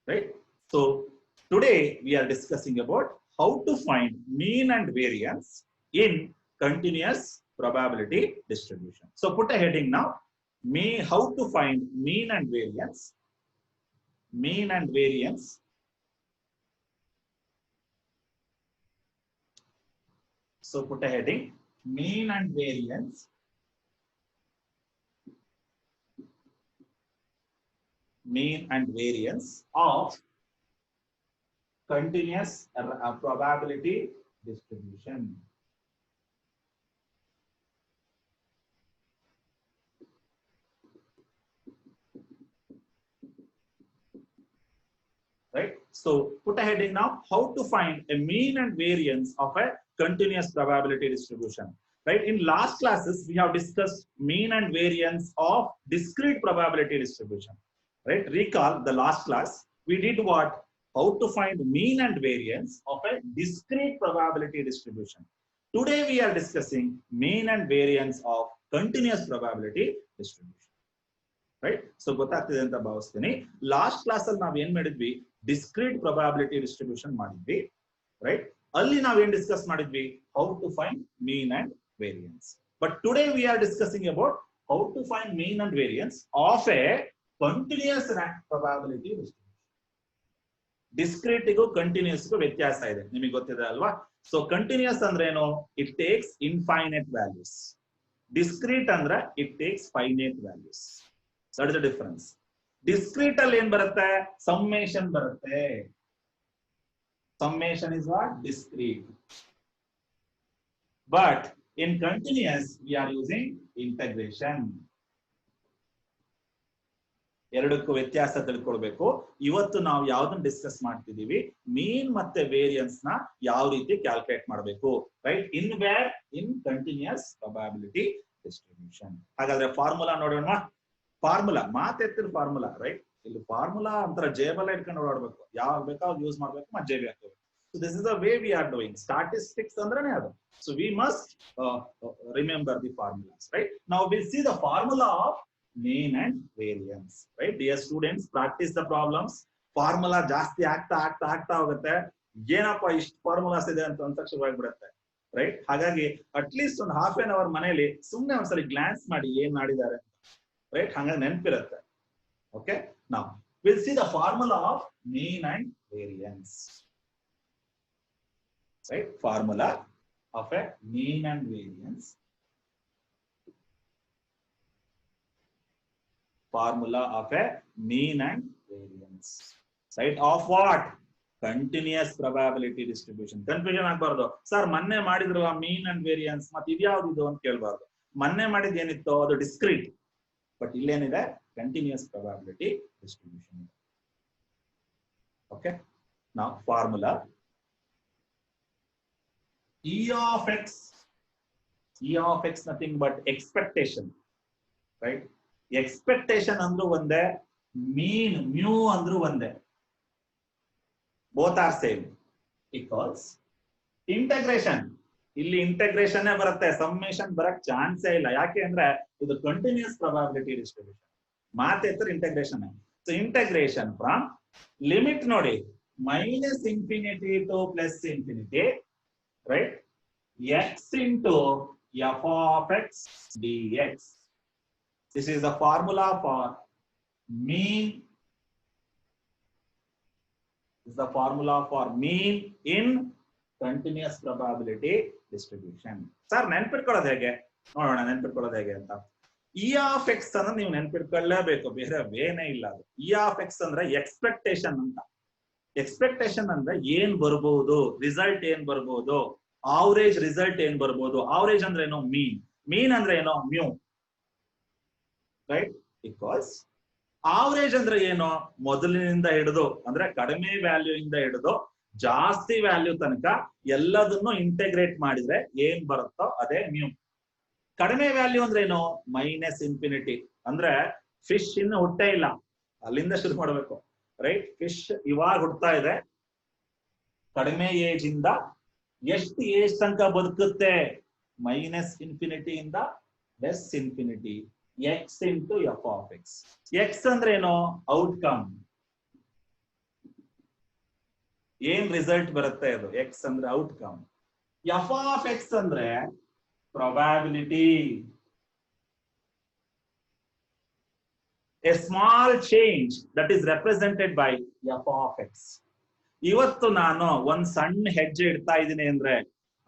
right? So today we are discussing about how to find mean and variance in continuous probability distribution. So put a heading now, how to find mean and variance, mean and variance so put a heading, mean and variance of continuous probability distribution. Right? So put a heading now, how to find a mean and variance of a continuous probability distribution. Right? In last classes, we have discussed mean and variance of discrete probability distribution. Right? Recall the last class, we did what? How to find mean and variance of a discrete probability distribution. Today we are discussing mean and variance of continuous probability distribution. Right? So ಗೊತ್ತಾಗ್ತಿದೆ ಅಂತ ಭಾವಿಸ್ತೀನಿ. Last class ಅಲ್ಲಿ ನಾವು ಏನ್ ಮಾಡಿದ್ವಿ, discrete probability distribution ಮಾಡಿದ್ವಿ. Right? ಅಲ್ಲಿ ನಾವು ಏನ್ ಡಿಸ್ಕಸ್ ಮಾಡಿದ್ವಿ, how to find mean and variance. But today we are discussing about how to find mean and variance of a continuous probability distribution. ಡಿಸ್ಕ್ರೀಟ್ಗೂ ಕಂಟಿನ್ಯೂಸ್ಗೂ ವ್ಯತ್ಯಾಸ ಇದೆ, ನಿಮಗೆ ಗೊತ್ತಿದೆ ಅಲ್ವಾ? ಸೊ ಕಂಟಿನ್ಯೂಸ್ ಅಂದ್ರೆ ಏನು? It takes infinite values. Discrete ಅಂದ್ರೆ it takes finite values. That is the difference. Discrete ಅಲ್ಲಿ ಏನ್ ಬರುತ್ತೆ? Summation ಬರುತ್ತೆ. Summation is what? Discrete. But in continuous we are using integration. ಎರಡಕ್ಕೂ ವ್ಯತ್ಯಾಸ ತಿಳ್ಕೊಳ್ಬೇಕು. ಇವತ್ತು ನಾವು ಯಾವ್ದನ್ನ ಡಿಸ್ಕಸ್ ಮಾಡ್ತಿದೀವಿ, ಮೀನ್ ಮತ್ತೆ ವೇರಿಯನ್ಸ್ ನ ಯಾವ ರೀತಿ ಕ್ಯಾಲ್ಕುಲೇಟ್ ಮಾಡಬೇಕು. Right? In continuous probability distribution. ಹಾಗಾದ್ರೆ ಫಾರ್ಮುಲಾ ನೋಡೋಣ. ಫಾರ್ಮುಲಾ ಮಾತೆತ್ತಿರ ಫಾರ್ಮುಲಾ. ರೈಟ್? ಇಲ್ಲಿ ಫಾರ್ಮುಲಾ ಅಂತರ ಜೇಬಲ್ಲ ಇಟ್ಕೊಂಡು ಓಡಾಡಬೇಕು, ಯಾವಾಗ ಬೇಕಾವಾಗ ಯೂಸ್ ಮಾಡಬೇಕು, ಮತ್ತೆ ಜೇಬಿ ಹಾಕಬೇಕು. So this is the way we are doing. Statistics ಅಂದ್ರೇನೆ ಅದು. So we must remember the formulas. Right? ನಾವು will see the formula of mean and variance. Right? Dear students, practice the problems. Formula ಜಾಸ್ತಿ ಆಗ್ತಾ ಹೋಗುತ್ತೆ. ಏನಪ್ಪ ಇಷ್ಟು formulas ಇದೆ ಅಂತ ಅಂತ ಶುರುವಾಗ್ಬಿಡುತ್ತೆ. ರೈಟ್? ಹಾಗಾಗಿ ಅಟ್ಲೀಸ್ಟ್ ಒಂದು ಹಾಫ್ ಎನ್ ಅವರ್ ಮನೆಯಲ್ಲಿ ಸುಮ್ಮನೆ ಒಂದ್ಸರಿ ಗ್ಲಾನ್ಸ್ ಮಾಡಿ ಏನ್ ಮಾಡಿದ್ದಾರೆ. ರೈಟ್? ಹಾಗಾಗಿ ನೆನಪಿರುತ್ತೆ. ಓಕೆ, ನಾವು will see the formula of mean and variance. Right? Formula of A mean and variance. Formula of a mean and variance. Right? Of what? Continuous probability distribution. Confusion ಆಗಬಾರದು. Sir ಮೊನ್ನೆ ಮಾಡಿದ್ರಲ್ಲ ಮೀನ್ and variance, ಮತ್ತೆ ಇದ್ಯಾವ್ದು ಇದು ಅಂತ ಕೇಳಬಾರ್ದು. ಮೊನ್ನೆ ಮಾಡಿದ ಏನಿತ್ತು ಅದು ಡಿಸ್ಕ್ರೀಟ್, ಬಟ್ ಇಲ್ಲೇನಿದೆ ಕಂಟಿನ್ಯೂಸ್ ಪ್ರೊಬಬಿಲಿಟಿ ಡಿಸ್ಟ್ರಿಬ್ಯೂಷನ್. ಓಕೆ, ನಾವು formula E of x nothing but expectation. Right? Expectation ಅಂದ್ರೂ ಒಂದೇ, ಮೀನ್ ಮ್ಯೂ ಅಂದ್ರೂ ಒಂದೇ. Both are same. Equals integration. ಇಲ್ಲಿ ಇಂಟಗ್ರೇಷನ್ ಬರುತ್ತೆ, ಸಮ್ಮೇಷನ್ ಬರಕ್ ಚಾನ್ಸೇ ಇಲ್ಲ. ಯಾಕೆ ಅಂದ್ರೆ ಇದು ಕಂಟಿನ್ಯೂಸ್ ಪ್ರೊಬಬಿಲಿಟಿ ಡಿಸ್ಟ್ರಿಬ್ಯೂಷನ್. ಮಾತೆತ್ರ integration. So integration from limit ನೋಡಿ, minus infinity to plus infinity. Right? x into f of x dx. This is the formula for mean. This is the formula for mean in continuous probability distribution. Sir, ನೆನಪಿಟ್ಕೊಳ್ಳೋದು ಹೇಗೆ ನೋಡೋಣ. ನೆನಪಿಟ್ಕೊಳ್ಳೋದು ಹೇಗೆ ಅಂತ, E of x ಅನ್ನ ನೀವು ನೆನಪಿಟ್ಕೊಳ್ಳಲೇಬೇಕು, ಬೇರೆ ವೇನೇ ಇಲ್ಲ. ಅದು E of x ಅಂದ್ರೆ ಎಕ್ಸ್ಪೆಕ್ಟೇಷನ್ ಅಂತ. ಎಕ್ಸ್ಪೆಕ್ಟೇಷನ್ ಅಂದ್ರೆ ಏನ್ ಬರ್ಬೋದು, ರಿಸಲ್ಟ್ ಏನ್ ಬರ್ಬೋದು, ಆವರೇಜ್ ರಿಸಲ್ಟ್ ಏನ್ ಬರ್ಬೋದು. ಆವರೇಜ್ ಅಂದ್ರೆ ಏನೋ ಮೀನ್, ಮೀನ್ ಅಂದ್ರೆ ಏನೋ ಮ್ಯೂ. ರೈಟ್? ಬಿಕಾಸ್ ಆವರೇಜ್ ಅಂದ್ರೆ ಏನು, ಮೊದಲಿನಿಂದ ಹಿಡಿದು ಅಂದ್ರೆ ಕಡಿಮೆ ವ್ಯಾಲ್ಯೂ ಇಂದ ಹಿಡಿದು ಜಾಸ್ತಿ ವ್ಯಾಲ್ಯೂ ತನಕ ಎಲ್ಲದನ್ನು ಇಂಟೆಗ್ರೇಟ್ ಮಾಡಿದ್ರೆ ಏನ್ ಬರುತ್ತೋ ಅದೇ ಮ್ಯೂ. ಕಡಿಮೆ ವ್ಯಾಲ್ಯೂ ಅಂದ್ರೆ ಏನು, ಮೈನಸ್ ಇನ್ಫಿನಿಟಿ. ಅಂದ್ರೆ ಫಿಶ್ ಇನ್ನು ಹುಟ್ಟೇ ಇಲ್ಲ, ಅಲ್ಲಿಂದ ಶುರು ಮಾಡಬೇಕು. ರೈಟ್? ಫಿಶ್ ಇವಾಗ ಹುಡ್ತಾ ಇದೆ. ಕಡಿಮೆ ಏಜ್ ಇಂದ ಎಷ್ಟು ಏಜ್ ತನಕ ಬದುಕುತ್ತೆ, ಮೈನಸ್ ಇನ್ಫಿನಿಟಿ ಇಂದ less infinity. x into f of x. x ಅಂದ್ರೆ ಏನು, ಔಟ್ಕಮ್. ಏನ್ ರಿಸಲ್ಟ್ ಬರುತ್ತೆ ಅದು ಎಕ್ಸ್ ಅಂದ್ರೆ ಔಟ್ಕಮ್. ಎಫ್ ಆಫ್ ಎಕ್ಸ್ ಅಂದ್ರೆ probability. A small change that is represented by F of X. ಇವತ್ತು ನಾನು ಒಂದ್ ಸಣ್ಣ ಹೆಜ್ಜೆ ಇಡ್ತಾ ಇದ್ದೀನಿ ಅಂದ್ರೆ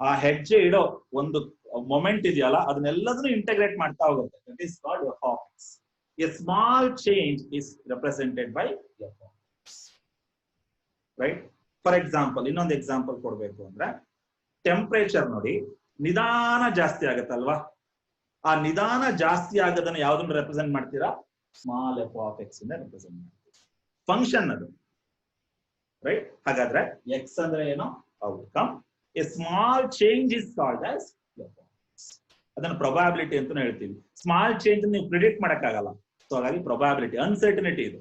ಆ ಹೆಜ್ಜೆ ಇಡೋ ಒಂದು ಮೊಮೆಂಟ್ ಇದೆಯಲ್ಲ ಅದನ್ನೆಲ್ಲದನ್ನು ಇಂಟಗ್ರೇಟ್ ಮಾಡ್ತಾ ಹೋಗುತ್ತೆ. That is called F of X. A small change is represented by F of x. Right. For example ಇನ್ನೊಂದು ಎಕ್ಸಾಂಪಲ್ ಕೊಡ್ಬೇಕು ಅಂದ್ರೆ ಟೆಂಪರೇಚರ್ ನೋಡಿ ನಿಧಾನ ಜಾಸ್ತಿ ಆಗತ್ತಲ್ವಾ. ಆ ನಿಧಾನ ಜಾಸ್ತಿ ಆಗೋದನ್ನ ಯಾವ್ದನ್ನ ರೆಪ್ರೆಸೆಂಟ್ ಮಾಡ್ತೀರಾ? ಸ್ಮಾಲ್ ಎಫ್ ಆಫ್ ಎಕ್ಸ್ ಇಂದ ರೆಪ್ರೆಸೆಂಟ್ ಮಾಡ್ತೀರಾ. ಫಂಕ್ಷನ್ ಅದು. ರೈಟ್. ಹಾಗಾದ್ರೆ ಎಕ್ಸ್ ಅಂದ್ರೆ ಏನು? Outcome. A small change is called as F of X. ಅದನ್ನ ಪ್ರೊಬ್ಯಾಬಿಲಿಟಿ ಅಂತ ಹೇಳ್ತೀವಿ. ಸ್ಮಾಲ್ ಚೇಂಜ್ ನೀವು ಪ್ರಿಡಿಕ್ಟ್ ಮಾಡಕ್ಕಾಗಲ್ಲ. ಸೊ ಹಾಗಾಗಿ ಪ್ರೊಬ್ಯಾಬಿಲಿಟಿ, ಅನ್ಸರ್ಟನಿಟಿ ಇದು.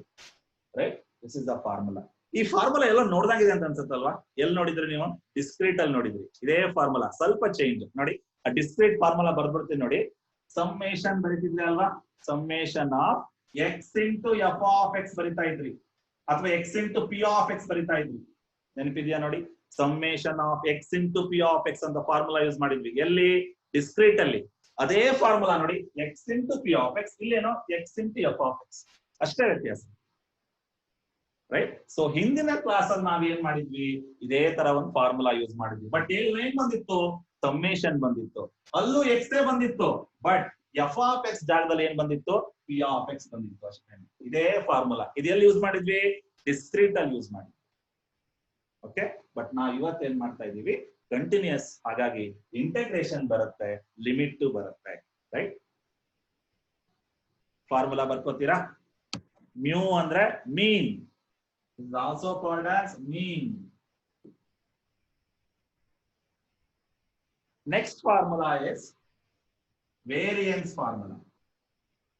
Right. This is the formula. ಈ ಫಾರ್ಮುಲಾ ಎಲ್ಲ ನೋಡ್ದಂಗಿದೆ ಅಂತ ಅನ್ಸುತ್ತಲ್ವಾ? ಎಲ್ಲಿ ನೋಡಿದ್ರಿ ನೀವು? ಡಿಸ್ಕ್ರೀಟ್ ಅಲ್ಲಿ ನೋಡಿದ್ರಿ. ಇದೇ ಫಾರ್ಮುಲಾ, ಸ್ವಲ್ಪ ಚೇಂಜ್ ನೋಡಿ. ಆ ಡಿಸ್ಕ್ರೀಟ್ ಫಾರ್ಮುಲಾ ಬರ್ಬಿಡ್ತೀನಿ ನೋಡಿ. ಸಮ್ಮೇಶನ್ ಬರೀತಿದ್ರಿ ಅಲ್ವಾ? Summation of x into f of x ಬರಿತಾ ಇದ್ರಿ, ಅಥವಾ x into p of x ಬರಿತಾ ಇದ್ವಿ. ನೆನಪಿದ್ಯಾ ನೋಡಿ? Summation of x into p of x ಅಂತ ಫಾರ್ಮುಲಾ ಯೂಸ್ ಮಾಡಿದ್ವಿ. ಎಲ್ಲಿ? ಡಿಸ್ಕ್ರೀಟ್ ಅಲ್ಲಿ. ಅದೇ ಫಾರ್ಮುಲಾ ನೋಡಿ, x into p of x, ಇಲ್ಲೇನೋ x into f of x, ಅಷ್ಟೇ ವ್ಯತ್ಯಾಸ. ರೈಟ್. ಸೊ ಹಿಂದಿನ ಕ್ಲಾಸ್ ಅಲ್ಲಿ ನಾವ್ ಏನ್ ಮಾಡಿದ್ವಿ? ಇದೇ ತರ ಒಂದು ಫಾರ್ಮುಲಾ ಯೂಸ್ ಮಾಡಿದ್ವಿ. ಬಟ್ ಏನ್ ಬಂದಿತ್ತು? ಸಮ್ಮೇಶನ್ ಬಂದಿತ್ತು. ಅಲ್ಲೂ ಎಕ್ಸ್ ಬಂದಿತ್ತು, ಬಟ್ ಎಫ್ ಆಫ್ ಎಕ್ಸ್ ಜಾಗದಲ್ಲಿ ಏನ್ ಬಂದಿತ್ತು? ಪಿ ಆಫ್ ಎಕ್ಸ್ ಬಂದಿತ್ತು ಅಷ್ಟೇ. ಇದೇ ಫಾರ್ಮುಲಾ ಇದೆಲ್ಲಿ ಯೂಸ್ ಮಾಡಿದ್ವಿ? ಡಿಸ್ಕ್ರೀಟ್ ಅಲ್ಲಿ ಯೂಸ್ ಮಾಡಿದ್ವಿ. ಓಕೆ. ಬಟ್ ನಾವು ಇವತ್ತು ಏನ್ ಮಾಡ್ತಾ ಇದೀವಿ? ಕಂಟಿನ್ಯೂಸ್. ಹಾಗಾಗಿ ಇಂಟಗ್ರೇಷನ್ ಬರುತ್ತೆ, ಲಿಮಿಟ್ ಬರುತ್ತೆ. ರೈಟ್. ಫಾರ್ಮುಲಾ ಬರ್ಕೋತೀರಾ? ಮ್ಯೂ ಅಂದ್ರೆ ಮೀನ್, is also called as mean. Next formula is variance formula.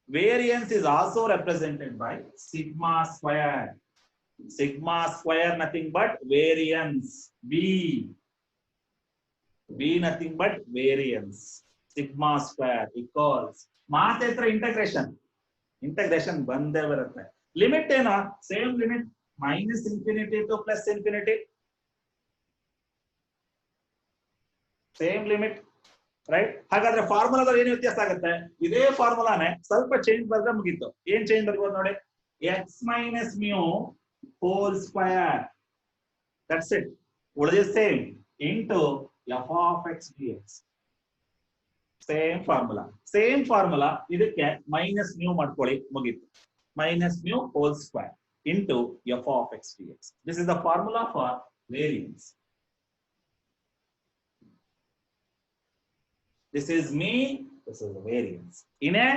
Variance is also represented by sigma square. Sigma square nothing but variance. V nothing but variance. Sigma square equals ಮಾತ್ರ integration. Integration ಬಂದೇ ಬರುತ್ತೆ. Limit ಏನೋ same limit, minus infinity to plus infinity, same limit. Right. ಹಾಗಾದ್ರೆ ಫಾರ್ಮುಲಾದಲ್ಲಿ ಏನು ವ್ಯತ್ಯಾಸ ಆಗುತ್ತೆ? ಇದೇ ಫಾರ್ಮುಲಾನೇ ಸ್ವಲ್ಪ ಚೇಂಜ್ ಬರ್ದ್ರೆ ಮುಗೀತು. ಏನ್ ಚೇಂಜ್ ಬರ್ಬೋದು ನೋಡಿ? X minus mu whole square, that's it. ಉಳಿದ same into f of x d x. Same formula, same formula. ಇದಕ್ಕೆ ಮೈನಸ್ ಮ್ಯೂ ಮಾಡ್ಕೊಳ್ಳಿ, ಮುಗೀತು. Minus mu whole square into f of x dx. This is the formula for variance. This is mean, this is the variance in a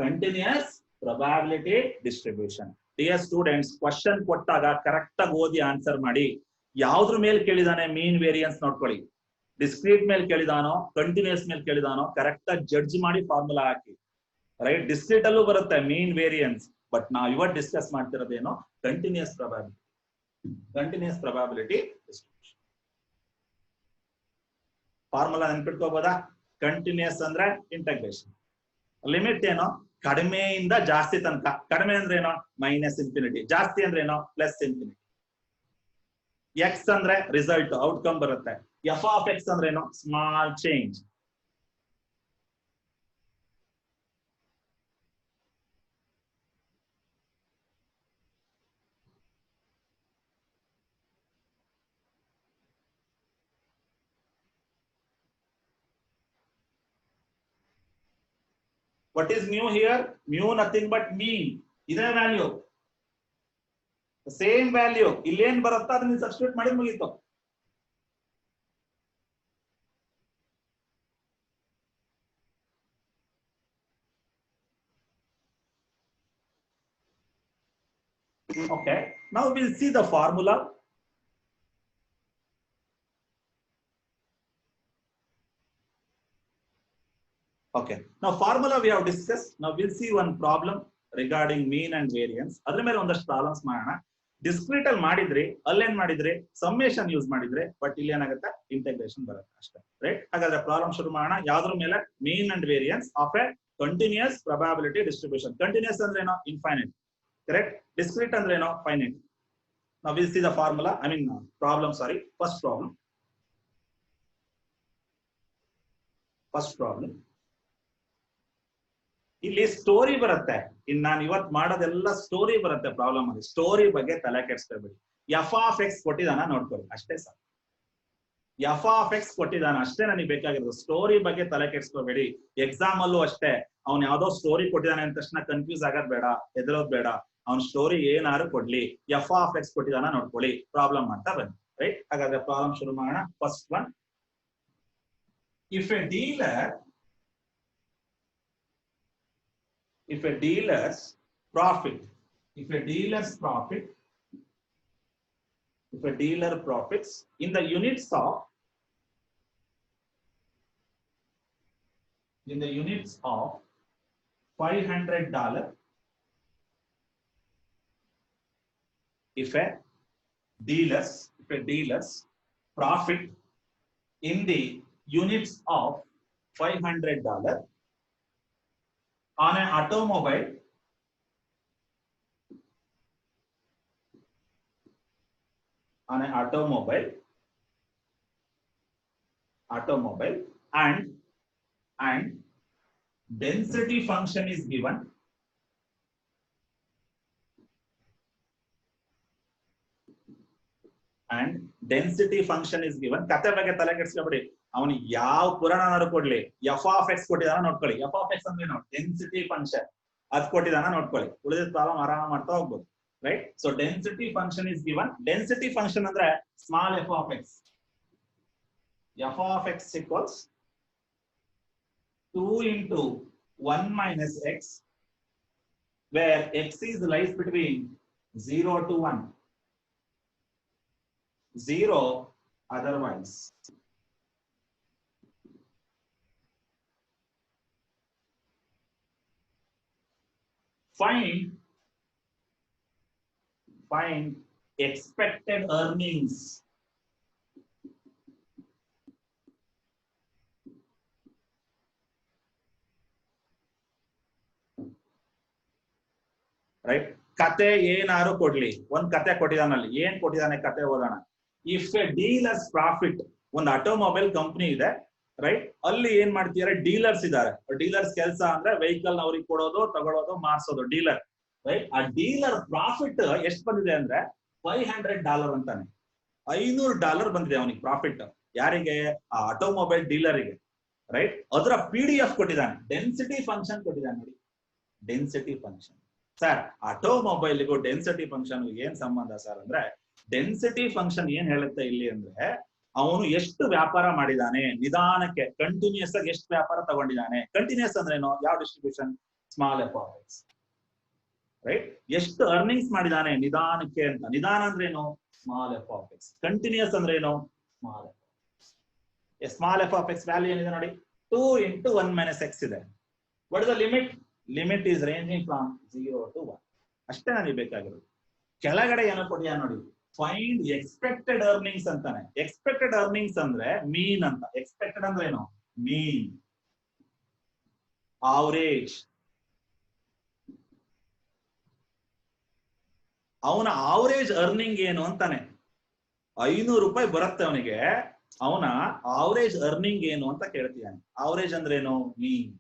continuous probability distribution. Dear students, question kottaga correct agi odi answer ಮಾಡಿ. ಯಾವುದ್ರ ಮೇಲೆ ಕೇಳಿದಾನೆ? ಮೀನ್ variance ನೋಡ್ಕೊಳ್ಳಿ. Discrete ಮೇಲೆ ಕೇಳಿದಾನೋ, continuous ಮೇಲೆ ಕೇಳಿದಾನೋ correct ಆಗಿ judge ಮಾಡಿ ಫಾರ್ಮುಲಾ ಹಾಕಿ. ರೈಟ್. ಡಿಸ್ಕ್ರೀಟ್ ಅಲ್ಲೂ ಬರುತ್ತೆ ಮೀನ್ ವೇರಿಯನ್ಸ್. ಬಟ್ ನಾವು ಇವತ್ತು ಡಿಸ್ಕಸ್ ಮಾಡ್ತಿರೋದೇನೋ continuous probability. Continuous probability distribution formula ನೆನ್ಪಿಟ್ಕೋಬೋದಾ? ಕಂಟಿನ್ಯೂಸ್ ಅಂದ್ರೆ ಇಂಟಗ್ರೇಷನ್. ಲಿಮಿಟ್ ಏನೋ? ಕಡಿಮೆಯಿಂದ ಜಾಸ್ತಿ ತನಕ. ಕಡಿಮೆ ಅಂದ್ರೆ ಏನೋ? Minus infinity. ಜಾಸ್ತಿ ಅಂದ್ರೆ ಏನೋ? Plus infinity. ಎಕ್ಸ್ ಅಂದ್ರೆ ರಿಸಲ್ಟ್, ಔಟ್ಕಮ್ ಬರುತ್ತೆ. ಎಫ್ ಆಫ್ ಎಕ್ಸ್ ಅಂದ್ರೆ ಏನೋ? Small change. What is mu here? Mu nothing but mean. ಇದೇ ವ್ಯಾಲ್ಯೂ, ಸೇಮ್ ವ್ಯಾಲ್ಯೂ. ಇಲ್ಲೇನ್ ಬರುತ್ತಾ ಅದನ್ನ ಸಬ್ಸ್ಟಿಟ್ಯೂಟ್ ಮಾಡಿ ಮುಗೀತು. Okay, now we'll see the formula. Okay, now formula we have discussed. Now we'll see one problem regarding mean and variance. ಅದರ ಮೇಲೆ ಒಂದಷ್ಟು problems ಮಾಡೋಣ. ಡಿಸ್ಕ್ರೀಟ್ ಅಲ್ಲಿ ಮಾಡಿದ್ರಿ, ಅಲ್ಲೇನ್ ಮಾಡಿದ್ರಿ? ಸಮ್ಮೇಶನ್ ಯೂಸ್ ಮಾಡಿದ್ರೆ, ಬಟ್ ಇಲ್ಲಿ ಏನಾಗುತ್ತೆ? ಇಂಟಗ್ರೇಷನ್ ಬರುತ್ತೆ ಅಷ್ಟೇ. ರೈಟ್. ಹಾಗಾದ್ರೆ ಪ್ರಾಬ್ಲಮ್ ಶುರು ಮಾಡೋಣ. ಯಾವ್ದ್ರ ಮೇಲೆ? Mean and variance of a continuous probability distribution. Continuous ಅಂದ್ರೆ ಏನೋ? ಇನ್ಫೈನೈಟ್. ಕರೆಕ್ಟ್. ಡಿಸ್ಕ್ರೀಟ್ ಅಂದ್ರೆ ಏನೋ? Finite. Now we'll see the formula, I mean problem, sorry, first problem. ಇಲ್ಲಿ ಸ್ಟೋರಿ ಬರುತ್ತೆ. ಇನ್ನು ನಾನು ಇವತ್ತು ಮಾಡೋದೆಲ್ಲ ಸ್ಟೋರಿ ಬರುತ್ತೆ ಪ್ರಾಬ್ಲಮ್ ಅಲ್ಲಿ. ಸ್ಟೋರಿ ಬಗ್ಗೆ ತಲೆ ಕೆಡಿಸ್ಕೋಬೇಡಿ. ಎಫ್ ಆಫ್ ಎಕ್ಸ್ ಕೊಟ್ಟಿದ್ದಾನ ನೋಡ್ಕೊಳ್ಳಿ ಅಷ್ಟೇ ಸರ್. ಎಫ್ ಆಫ್ ಎಕ್ಸ್ ಕೊಟ್ಟಿದ್ದಾನ ಅಷ್ಟೇ ನನಗೆ ಬೇಕಾಗಿರೋದು. ಸ್ಟೋರಿ ಬಗ್ಗೆ ತಲೆ ಕೆಡಿಸ್ಕೋಬೇಡಿ. ಎಕ್ಸಾಮ್ ಅಲ್ಲೂ ಅಷ್ಟೇ ಅವ್ನು ಯಾವ್ದೋ ಸ್ಟೋರಿ ಕೊಟ್ಟಿದ್ದಾನೆ ಅಂದ ತಕ್ಷಣ ಕನ್ಫ್ಯೂಸ್ ಆಗೋದ್ ಬೇಡ, ಹೆದರೋದ್ ಬೇಡ. ಅವ್ನ ಸ್ಟೋರಿ ಏನಾದ್ರು ಕೊಡ್ಲಿ, ಎಫ್ ಆಫ್ ಎಕ್ಸ್ ಕೊಟ್ಟಿದ್ದಾನ ನೋಡ್ಕೊಳ್ಳಿ, ಪ್ರಾಬ್ಲಮ್ ಅಂತ ಬನ್ನಿ. ರೈಟ್, ಹಾಗಾದ್ರೆ ಪ್ರಾಬ್ಲಮ್ ಶುರು ಮಾಡೋಣ. First one, if a dealer's profit, if a dealer profits in the units of $500, if a dealer's profit in the units of $500 on an automobile and density function is given, ಕತೆ ಬಗ್ಗೆ ತಲೆ ಕೆಡಿಸ್ಕೊಬೇಡಿ. ಅವನು ಯಾವ ಪುರಾಣನಾದ್ರು ಕೊಡ್ಲಿ, F of x ಕೊಟ್ಟಿದಾನ ನೋಡ್ಕೊಳ್ಳಿ. F of x ಅಂದ್ರೆ density function, ಅದ್ ಕೊಟ್ಟಿದಾನ ನೋಡ್ಕೊಳ್ಳಿ. ಉಳಿದ ಪ್ರಾಬ್ಲಮ್ ಆರಾಮ ಮಾಡ್ತಾ ಹೋಗ್ಬೋದು. Right, so density function is given. Density function ಅಂದ್ರೆ small f of x. F of x equals 2 into 1 minus x, where x is lies between 0 to 1, 0 otherwise. Find expected earnings right. ಕತೆ ಏನಾರು ಕೊಡ್ಲಿ, ಒಂದ್ ಕತೆ ಕೊಟ್ಟಿದಾನಲ್ಲಿ. ಏನ್ ಕೊಟ್ಟಿದ್ದಾನೆ ಕತೆ ಓದೋಣ. ಇಫ್ ಎ ಡೀಲರ್ಸ್ ಪ್ರಾಫಿಟ್, ಒಂದು ಆಟೋಮೊಬೈಲ್ ಕಂಪನಿ ಇದೆ, ರೈಟ್. ಅಲ್ಲಿ ಏನ್ ಮಾಡ್ತಿದಾರೆ, ಡೀಲರ್ಸ್ ಇದಾರೆ. ಡೀಲರ್ಸ್ ಕೆಲಸ ಅಂದ್ರೆ ವೆಹಿಕಲ್ ಅವ್ರಿಗೆ ಕೊಡೋದು, ತಗೊಳ್ಳೋದು, ಮಾರ್ಸೋದು, ಡೀಲರ್. ರೈಟ್, ಆ ಡೀಲರ್ ಪ್ರಾಫಿಟ್ ಎಷ್ಟು ಬಂದಿದೆ ಅಂದ್ರೆ $500 ಅಂತಾನೆ. $500 ಬಂದಿದೆ ಅವನಿಗೆ ಪ್ರಾಫಿಟ್. ಯಾರಿಗೆ? ಆ ಆಟೋಮೊಬೈಲ್ ಡೀಲರಿಗೆ. ರೈಟ್, ಅದರ PDF ಕೊಟ್ಟಿದ್ದಾನೆ, ಡೆನ್ಸಿಟಿ ಫಂಕ್ಷನ್ ಕೊಟ್ಟಿದ್ದಾನೆ ನೋಡಿ. ಡೆನ್ಸಿಟಿ ಫಂಕ್ಷನ್ ಸರ್, ಆಟೋಮೊಬೈಲ್ಗೂ ಡೆನ್ಸಿಟಿ ಫಂಕ್ಷನ್ ಏನ್ ಸಂಬಂಧ ಸರ್ ಅಂದ್ರೆ, ಡೆನ್ಸಿಟಿ ಫಂಕ್ಷನ್ ಏನ್ ಹೇಳುತ್ತೆ ಇಲ್ಲಿ ಅಂದ್ರೆ, ಅವನು ಎಷ್ಟು ವ್ಯಾಪಾರ ಮಾಡಿದಾನೆ ನಿಧಾನಕ್ಕೆ, ಕಂಟಿನ್ಯೂಸ್ ಆಗಿ ಎಷ್ಟು ವ್ಯಾಪಾರ ತಗೊಂಡಿದ್ದಾನೆ. ಕಂಟಿನ್ಯೂಸ್ ಅಂದ್ರೆ ಏನು? ಯಾವ distribution? Small f of x. Right, ಎಷ್ಟು ಅರ್ನಿಂಗ್ಸ್ ಮಾಡಿದಾನೆ ನಿಧಾನಕ್ಕೆ ಅಂತ. ನಿಧಾನ ಅಂದ್ರೆ ಏನು? Small f of x. Continuous ಅಂದ್ರೆ ಏನು? Small f of x. Small f of x value ಏನಿದೆ ನೋಡಿ, 2 into 1 minus x ಇದೆ. What is the limit? Limit is ranging from 0 to 1. ಅಷ್ಟೇ ನನಗೆ ಬೇಕಾಗಿರೋದು. ಕೆಳಗಡೆ ಏನೋ ಕೊಟ್ಟಿಯಾ ನೋಡಿ, ಫೈಂಡ್ ಎಕ್ಸ್ಪೆಕ್ಟೆಡ್ ಅರ್ನಿಂಗ್ಸ್ ಅಂತಾನೆ. ಎಕ್ಸ್ಪೆಕ್ಟೆಡ್ ಅರ್ನಿಂಗ್ಸ್ ಅಂದ್ರೆ ಮೀನ್ ಅಂತ. ಎಕ್ಸ್ಪೆಕ್ಟೆಡ್ ಅಂದ್ರೆ ಏನು? ಮೀನ್, ಆವರೇಜ್. ಅವನ ಆವರೇಜ್ ಅರ್ನಿಂಗ್ ಏನು ಅಂತಾನೆ. $500 ಬರುತ್ತೆ ಅವನಿಗೆ, ಅವನ ಆವರೇಜ್ ಅರ್ನಿಂಗ್ ಏನು ಅಂತ ಕೇಳ್ತೀಯಾನೆ. ಆವರೇಜ್ ಅಂದ್ರೆ ಏನು? ಮೀನ್.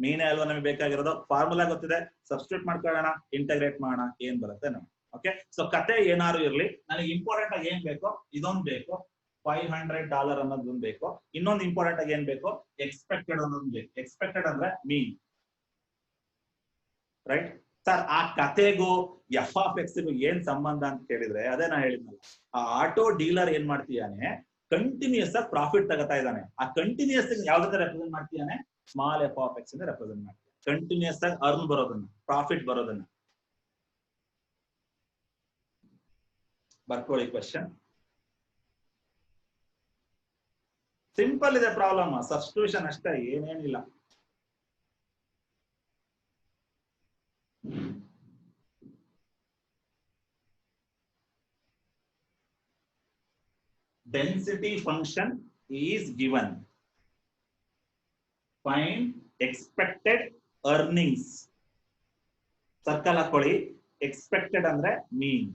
ಮೀನೇ ಅಲ್ವಾ ನಮಗೆ ಬೇಕಾಗಿರೋದು. ಫಾರ್ಮುಲಾ ಗೊತ್ತಿದೆ, ಸಬ್ಸ್ಟಿಟ್ಯೂಟ್ ಮಾಡ್ಕೊಳ್ಳೋಣ, ಇಂಟಗ್ರೇಟ್ ಮಾಡೋಣ, ಏನ್ ಬರುತ್ತೆ ನಮ್ಗೆ. ಓಕೆ, ಸೊ ಕತೆ ಏನಾರು ಇರ್ಲಿ, ನನಗೆ ಇಂಪಾರ್ಟೆಂಟ್ ಆಗಿ ಏನ್ ಬೇಕು? ಇದೊಂದು ಬೇಕು, $500 ಅನ್ನೋದೊಂದು ಬೇಕು. ಇನ್ನೊಂದು ಇಂಪಾರ್ಟೆಂಟ್ ಆಗಿ ಏನ್ ಬೇಕು? ಎಕ್ಸ್ಪೆಕ್ಟೆಡ್ ಅನ್ನೋದು ಬೇಕು. ಎಕ್ಸ್ಪೆಕ್ಟೆಡ್ ಅಂದ್ರೆ ಮೀನ್. ರೈಟ್ ಸರ್, ಆ ಕತೆಗೂ ಎಫ್ ಆಫ್ ಎಕ್ಸ್ ಏನ್ ಸಂಬಂಧ ಅಂತ ಕೇಳಿದ್ರೆ, ಅದೇ ನಾ ಹೇಳಿದ್ನಲ್ಲ, ಆ ಆಟೋ ಡೀಲರ್ ಏನ್ ಮಾಡ್ತೀಯಾನೆ, ಕಂಟಿನ್ಯೂಸ್ ಆಗಿ ಪ್ರಾಫಿಟ್ ತಗೋತಾ ಇದ್ದಾನೆ. ಆ ಕಂಟಿನ್ಯೂಸ್ ಯಾವ್ದಾದ್ರು ರೆಪ್ರೆಸೆಂಟ್ ಮಾಡ್ತೀಯಾನೆ? ಸ್ಮಾಲ್ ಎಫ್ ಆಫ್ ಎಕ್ಸ್ ಇಂದ ರೆಪ್ರೆಸೆಂಟ್ ಮಾಡ್ತೀಯ. ಕಂಟಿನ್ಯೂಸ್ ಆಗಿ ಅರ್ನ್ ಬರೋದನ್ನ, ಪ್ರಾಫಿಟ್ ಬರೋದನ್ನ. ಬರ್ಕೊಳ್ಳಿ ಕ್ವೆಶ್ಚನ್. ಸಿಂಪಲ್ ಇದೆ ಪ್ರಾಬ್ಲಮ್, ಸಬ್ಸ್ಟಿಟ್ಯೂಷನ್ ಅಷ್ಟೇ, ಏನೇನಿಲ್ಲ. Density function is given. Find expected earnings. Circle ಹಾಕೊಳ್ಳಿ. ಎಕ್ಸ್ಪೆಕ್ಟೆಡ್ ಅಂದ್ರೆ ಮೀನ್.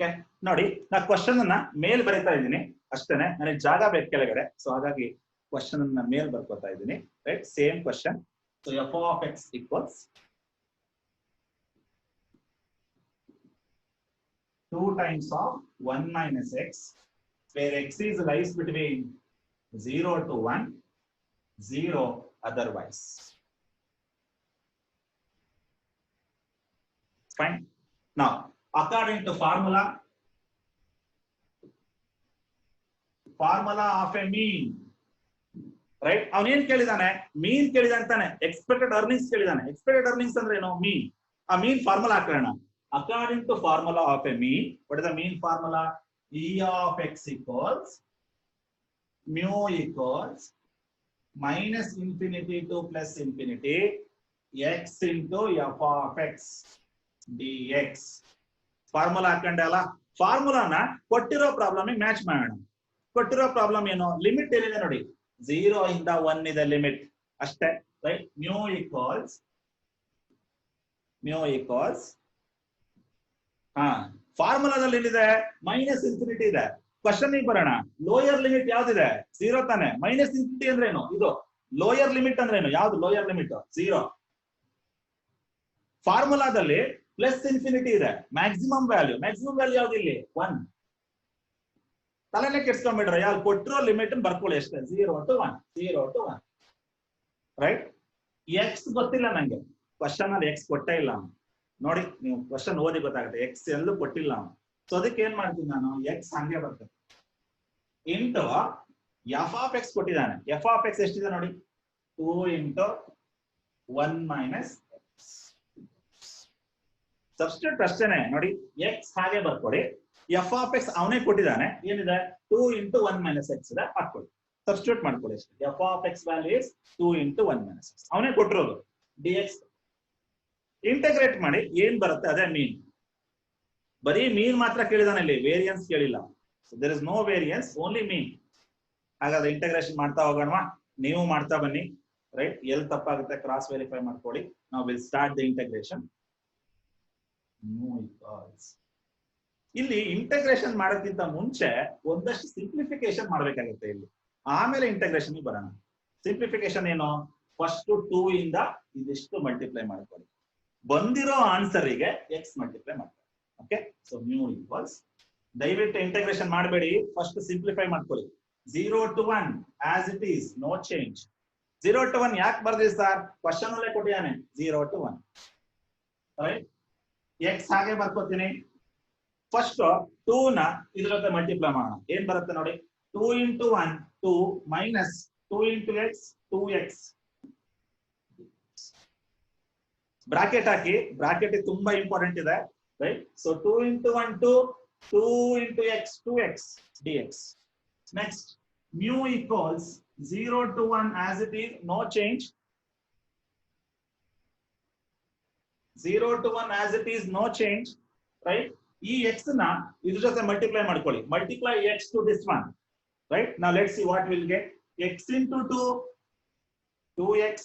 ಓಕೆ ನೋಡಿ, ನಾ ಕ್ವಶನ್ ಅನ್ನ ಮೇಲ್ ಬರೀತಾ ಇದ್ದೀನಿ ಅಷ್ಟೇನೆ, ನನಗೆ ಜಾಗ ಬೇಕು ಕೆಳಗಡೆ, ಸೊ ಹಾಗಾಗಿ ಕ್ವಶನ್ ಅನ್ನ ಮೇಲ್ ಬರ್ಕೋತಾ ಇದ್ದೀನಿ. Right, same question. So F of x equals 2 times of 1 minus x, where x is lies between 0 to 1, 0 otherwise. Fine. Now, according to formula of a mean, right? ಅವನು ಏನ್ ಕೇಳಿದಾನೆ? ಮೀನ್ ಕೇಳಿದಂತಾನೆ, ಎಕ್ಸ್ಪೆಕ್ಟೆಡ್ ಅರ್ನಿಂಗ್ಸ್ ಕೇಳಿದಾನೆ. ಎಕ್ಸ್ಪೆಕ್ಟೆಡ್ ಅರ್ನಿಂಗ್ಸ್ ಅಂದ್ರೆ ಏನು? ಮೀನ್. ಆ ಮೀನ್ formula ಹಾಕೋಣ. According to formula of a mean, what is the mean formula? E of x equals mu equals minus infinity to plus infinity x into f of x dx. Formula ಹಾಕೊಂಡೆ ಅಲ್ಲ, ಫಾರ್ಮುಲಾನ ಕೊಟ್ಟಿರೋ problem match ಮಾಡೋಣ. ಕೊಟ್ಟಿರೋ problem ಏನು? Limit ಏನಿದೆ ನೋಡಿ, 0 ಇಂದ 1 ಇದೆ ಲಿಮಿಟ್ ಅಷ್ಟೇ. ರೈಟ್, mu equals ಫಾರ್ಮುಲಾದಲ್ಲಿ ಏನಿದೆ? ಮೈನಸ್ ಇನ್ಫಿನಿಟಿ ಇದೆ. ಕ್ವಶನ್ ಬರೋಣ, ಲೋಯರ್ ಲಿಮಿಟ್ ಯಾವ್ದಿದೆ? 0 ತಾನೆ. ಮೈನಸ್ ಇನ್ಫಿನಿಟಿ ಅಂದ್ರೆ ಏನು? ಇದು ಲೋಯರ್ ಲಿಮಿಟ್ ಅಂದ್ರೆ ಏನು? ಯಾವ್ದು ಲೋಯರ್ ಲಿಮಿಟ್? 0. ಫಾರ್ಮುಲಾದಲ್ಲಿ ಪ್ಲಸ್ ಇನ್ಫಿನಿಟಿ ಇದೆ. ಮ್ಯಾಕ್ಸಿಮಮ್ ವ್ಯಾಲ್ಯೂ ಯಾವ್ದು ಇಲ್ಲಿ? 1. ತಲೆನೇ ಕೆಡ್ಸ್ಕೊಂಡ್ಬಿಡ್ರೆ, ಯಾವ್ದು ಕೊಟ್ಟಿರೋ ಲಿಮಿಟ್ ಬರ್ಕೊಳ್ಳಿ ಅಷ್ಟೇ. 0 to 1. ರೈಟ್, ಎಕ್ಸ್ ಗೊತ್ತಿಲ್ಲ ನಂಗೆ, ಕ್ವಶನ್ ಅಲ್ಲಿ ಎಕ್ಸ್ ಕೊಟ್ಟೇ ಇಲ್ಲ. ನೋಡಿ, ನೀವು ಕ್ವಶನ್ ಓದಿ ಗೊತ್ತಾಗುತ್ತೆ, ಎಕ್ಸ್ ಎಲ್ಲೂ ಕೊಟ್ಟಿಲ್ಲ. ಸೊ ಅದಕ್ಕೆ ಏನ್ ಮಾಡ್ತೀನಿ ನಾನು? ಎಕ್ಸ್ ಹಂಗೆ ಬರ್ತದೆ ಇಂಟು ಎಫ್ ಆಫ್ ಎಕ್ಸ್ ಕೊಟ್ಟಿದ್ದಾನೆ. ಎಫ್ ಆಫ್ ಎಕ್ಸ್ ಎಷ್ಟಿದೆ ನೋಡಿ? 2 into 1 minus x. ಸಬ್ಸ್ಟಿಟ್ಯೂಟ್ ಅಷ್ಟೇನೆ ನೋಡಿ, ಎಕ್ಸ್ ಹಾಗೆ ಬರ್ಕೊಡಿ. ಎಫ್ ಆಫ್ ಎಕ್ಸ್ ಅವನೇ ಕೊಟ್ಟಿದ್ದಾನೆ, ಏನಿದೆ? 2 into 1 minus x ಇದೆ, ಹಾಕೊಳ್ಳಿ. ಸಬ್ಸ್ಟಿಟ್ಯೂಟ್ ಮಾಡ್ಕೊಳ್ಳಿ ಅಷ್ಟೇ. F of x value is 2 into 1 minus x. ಅವನೇ ಕೊಟ್ಟಿರೋದು. dx ಇಂಟಗ್ರೇಟ್ ಮಾಡಿ ಏನ್ ಬರುತ್ತೆ ಅದೇ ಮೀನ್. ಬರೀ ಮೀನ್ ಮಾತ್ರ ಕೇಳಿದಾನೆ ಇಲ್ಲಿ, ವೇರಿಯನ್ಸ್ ಕೇಳಿಲ್ಲ. So there is no variance, only mean. ಹಾಗಾದ್ರೆ ಇಂಟಗ್ರೇಷನ್ ಮಾಡ್ತಾ ಹೋಗೋಣವಾ? ನೀವು ಮಾಡ್ತಾ ಬನ್ನಿ. ರೈಟ್, ಎಲ್ಲಿ ತಪ್ಪಾಗುತ್ತೆ ಕ್ರಾಸ್ ವೆರಿಫೈ ಮಾಡ್ಕೊಳ್ಳಿ. ನಾವು ವಿಲ್ ಸ್ಟಾರ್ಟ್ ದ ಇಂಟಗ್ರೇಷನ್. ಇಲ್ಲಿ ಇಂಟಗ್ರೇಷನ್ ಮಾಡೋಕ್ಕಿಂತ ಮುಂಚೆ ಒಂದಷ್ಟು ಸಿಂಪ್ಲಿಫಿಕೇಶನ್ ಮಾಡ್ಬೇಕಾಗುತ್ತೆ ಇಲ್ಲಿ, ಆಮೇಲೆ ಇಂಟಗ್ರೇಷನ್ ಬರೋಣ. ಸಿಂಪ್ಲಿಫಿಕೇಶನ್ ಏನು? ಫಸ್ಟ್ 2 ಇಂದ ಇದಿಷ್ಟು ಮಲ್ಟಿಪ್ಲೈ ಮಾಡ್ಕೊಳ್ಳಿ, ಬಂದಿರೋ ಆನ್ಸರ್ ಗೆ ಎಕ್ಸ್ ಮಲ್ಟಿಪ್ಲೈ ಮಾಡ್ತಾರೆ. ಓಕೆ, ಸೊ ಮ್ಯೂ ಈಕ್ವಲ್ಸ್, ದಯವಿಟ್ಟು ಇಂಟಗ್ರೇಷನ್ ಮಾಡಬೇಡಿ, ಫಸ್ಟ್ ಸಿಂಪ್ಲಿಫೈ ಮಾಡ್ಕೊಳ್ಳಿ. 0 to 1 as it is, no change. 0 to 1 ಯಾಕೆ ಬರ್ದಿದೆ ಸರ್? ಕ್ವಶನ್ ಅಲ್ಲೇ ಕೊಟ್ಟಿದ್ದಾನೆ 0 to 1. ರೈಟ್, ಎಕ್ಸ್ ಹಾಗೆ ಬರ್ಕೋತೀನಿ. ಫಸ್ಟ್ 2 ನ ಇದ್ರ ಜೊತೆ ಮಲ್ಟಿಪ್ಲೈ ಮಾಡೋಣ. ಏನ್ ಬರುತ್ತೆ ನೋಡಿ? 2 into 1 2 minus 2 into x 2x. Bracket ಹಾಕಿ, ಬ್ರಾಕೆಟ್ ತುಂಬಾ ಇಂಪಾರ್ಟೆಂಟ್ ಇದೆ. Right, so 2 into 1 2, 2 into x 2x dx. Next, mu equals 0 to 1 as it is, no change. 0 to 1 as it is, no change. Right, ಈ x ನ ಇದ್ರ ಜೊತೆ multiply ಮಾಡ್ಕೊಳ್ಳಿ. Multiply x to this one. Right, now let's see what we'll get. X into 2 2x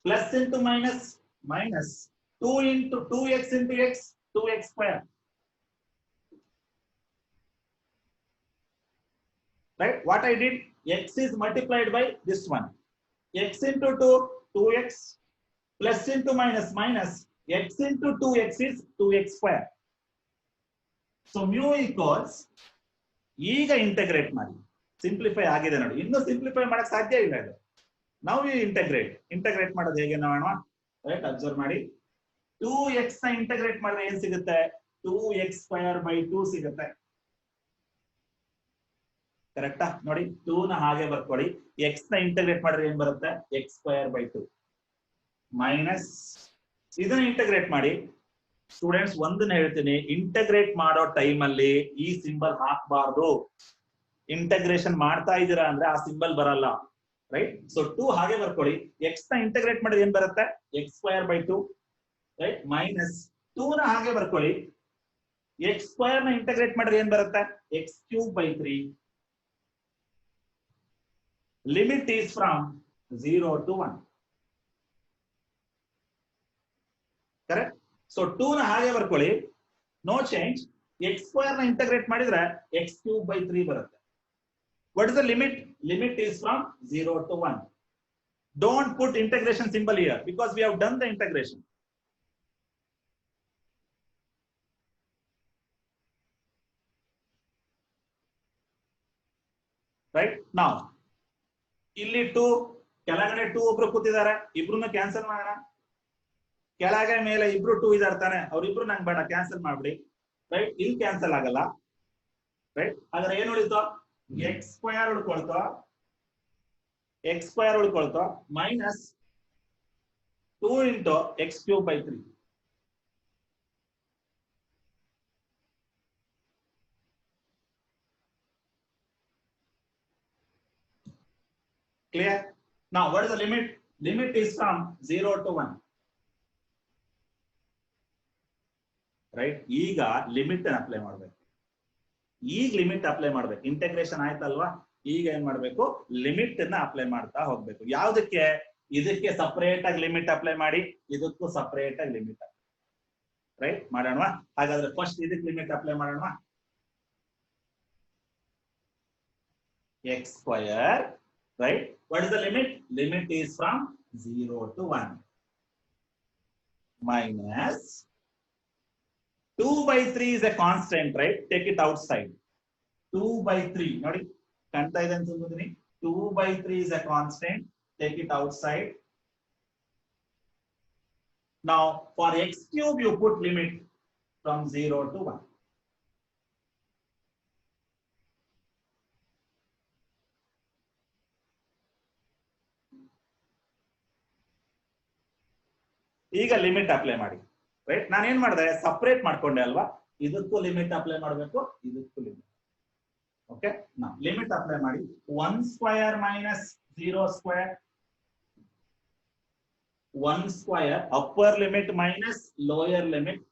plus into minus 2 into 2x into x 2x square. Right, what I did, x is multiplied by this one. X into 2 2x plus into minus x into 2x is 2x square. So mu equals, ಈಗ integrate ಮಾಡಿ. Simplify ಆಗಿದೆ ನೋಡಿ, ಇನ್ನು simplify ಮಾಡಕ್ ಸಾಧ್ಯ ಇಲ್ಲ ಇದು. ನಾವು ಇಂಟಗ್ರೇಟ್ ಮಾಡೋದು ಹೇಗೆ ನೋಡೋಣ. ರೈಟ್, ಅಬ್ಸರ್ವ್ ಮಾಡಿ. 2x ನ ಇಂಟಗ್ರೇಟ್ ಮಾಡಿದ್ರೆ ಏನ್ ಸಿಗುತ್ತೆ? 2x square by 2 ಸಿಗುತ್ತೆ. ಕರೆಕ್ಟಾ? ನೋಡಿ, 2 ನ ಹಾಗೆ ಬರ್ಕೊಳ್ಳಿ. x ನ ಇಂಟಗ್ರೇಟ್ ಮಾಡಿದ್ರೆ ಏನ್ ಬರುತ್ತೆ? x square by 2 ಮೈನಸ್ ಇದನ್ನ ಇಂಟಗ್ರೇಟ್ ಮಾಡಿ. ಸ್ಟೂಡೆಂಟ್ಸ್, ಒಂದನ್ನ ಹೇಳ್ತೀನಿ, ಇಂಟಗ್ರೇಟ್ ಮಾಡೋ ಟೈಮ್ ಅಲ್ಲಿ ಈ ಸಿಂಬಲ್ ಹಾಕಬಾರ್ದು. ಇಂಟಗ್ರೇಷನ್ ಮಾಡ್ತಾ ಇದ್ದೀರಾ ಅಂದ್ರೆ ಆ ಸಿಂಬಲ್ ಬರಲ್ಲ. ರೈಟ್, ಸೊ 2 ಹಾಗೆ ಬರ್ಕೊಳ್ಳಿ. ಎಕ್ಸ್ ನ ಇಂಟಗ್ರೇಟ್ ಮಾಡಿದ್ರೆ ಏನ್ ಬರುತ್ತೆ? x square by 2. Right, minus 2 ನ ಹಾಗೆ ಬರ್ಕೊಳ್ಳಿ. x square ನ ಇಂಟಗ್ರೇಟ್ ಮಾಡಿದ್ರೆ ಏನ್ ಬರುತ್ತೆ? x cube by 3. Limit is from 0 to 1. Correct, so 2 ನ ಹಾಗೆ ಬರ್ಕೊಳ್ಳಿ, ನೋ ಚೇಂಜ್. ಎಕ್ಸ್ ಸ್ಕ್ವೇರ್ ನ ಇಂಟಗ್ರೇಟ್ ಮಾಡಿದ್ರೆ ಎಕ್ಸ್ ಕ್ಯೂಬ್ ಬೈ 3 ಬರುತ್ತೆ. What is the limit? Limit is from 0 to 1. Don't put integration symbol here because we have done the integration. Right now ಇಲ್ಲಿ 2 ಕೆಳಗಡೆ 2 ಒಬ್ರು ಕೂತಿದ್ದಾರೆ, ಇಬ್ರನ್ನ ಕ್ಯಾನ್ಸಲ್ ಮಾಡೋಣ. ಕೆಳಗೆ ಮೇಲೆ ಇಬ್ರು 2 ಇದಾರೆ ತಾನೆ, ಅವ್ರಿಬ್ರು ನಂಗೆ ಬೇಡ, ಕ್ಯಾನ್ಸಲ್ ಮಾಡ್ಬಿಡಿ. ರೈಟ್, ಇಲ್ಲಿ ಕ್ಯಾನ್ಸಲ್ ಆಗಲ್ಲ. ರೈಟ್, ಹಾಗಾದ್ರೆ ಏನ್ ಉಳಿತು? ಎಕ್ಸ್ ಸ್ಕ್ವೇರ್ ಉಳ್ಕೊಳ್ತೋ, ಎಕ್ಸ್ ಸ್ಕ್ವೇರ್ ಉಳ್ಕೊಳ್ತೋ minus 2 into x cube by 3. Clear? Now what is the limit? Limit is from 0 to 1. Right? ಈಗ ಲಿಮಿಟ್ ಅನ್ನು ಅಪ್ಲೈ ಮಾಡಬೇಕು. ಈಗ ಲಿಮಿಟ್ ಅಪ್ಲೈ ಮಾಡಬೇಕು. ಇಂಟಗ್ರೇಷನ್ ಆಯ್ತಲ್ವಾ? ಈಗ ಏನ್ ಮಾಡಬೇಕು? ಲಿಮಿಟ್ ಅನ್ನ ಅಪ್ಲೈ ಮಾಡ್ತಾ ಹೋಗ್ಬೇಕು. ಯಾವ್ದಕ್ಕೆ? ಇದಕ್ಕೆ ಸಪರೇಟ್ ಆಗಿ ಲಿಮಿಟ್ ಅಪ್ಲೈ ಮಾಡಿ, ಇದಕ್ಕೂ ಸಪರೇಟ್ ಆಗಿ ಲಿಮಿಟ್ ಅಪ್ಲೈ. ರೈಟ್, ಮಾಡೋಣ. ಹಾಗಾದ್ರೆ ಫಸ್ಟ್ ಇದಕ್ಕೆ ಲಿಮಿಟ್ ಅಪ್ಲೈ ಮಾಡೋಣ. X square, right, what is the limit? Limit is from 0 to 1 minus 2 by 3 is a constant, right? Take it outside. 2 by 3 ನೋಡಿ, ಕಾಣ್ತಾ ಇದೆ ಅನ್ಸುತ್ತೀನಿ. 2 by 3 is a constant. Take it outside. Now for x cube you put limit from 0 to 1. ಈಗ limit apply ಮಾಡಿ. Right, ನಾನು ಏನ್ ಮಾಡಿದೆ? Separate ಮಾಡ್ಕೊಂಡೆ ಅಲ್ವಾ? ಇದಕ್ಕೂ ಲಿಮಿಟ್ ಅಪ್ಲೈ ಮಾಡಬೇಕು, ಇದಕ್ಕೂ ಲಿಮಿಟ್. ಓಕೆ, ನಾ ಲಿಮಿಟ್ ಅಪ್ಲೈ ಮಾಡಿ. 1 square minus 0 square, 1 square upper limit minus lower limit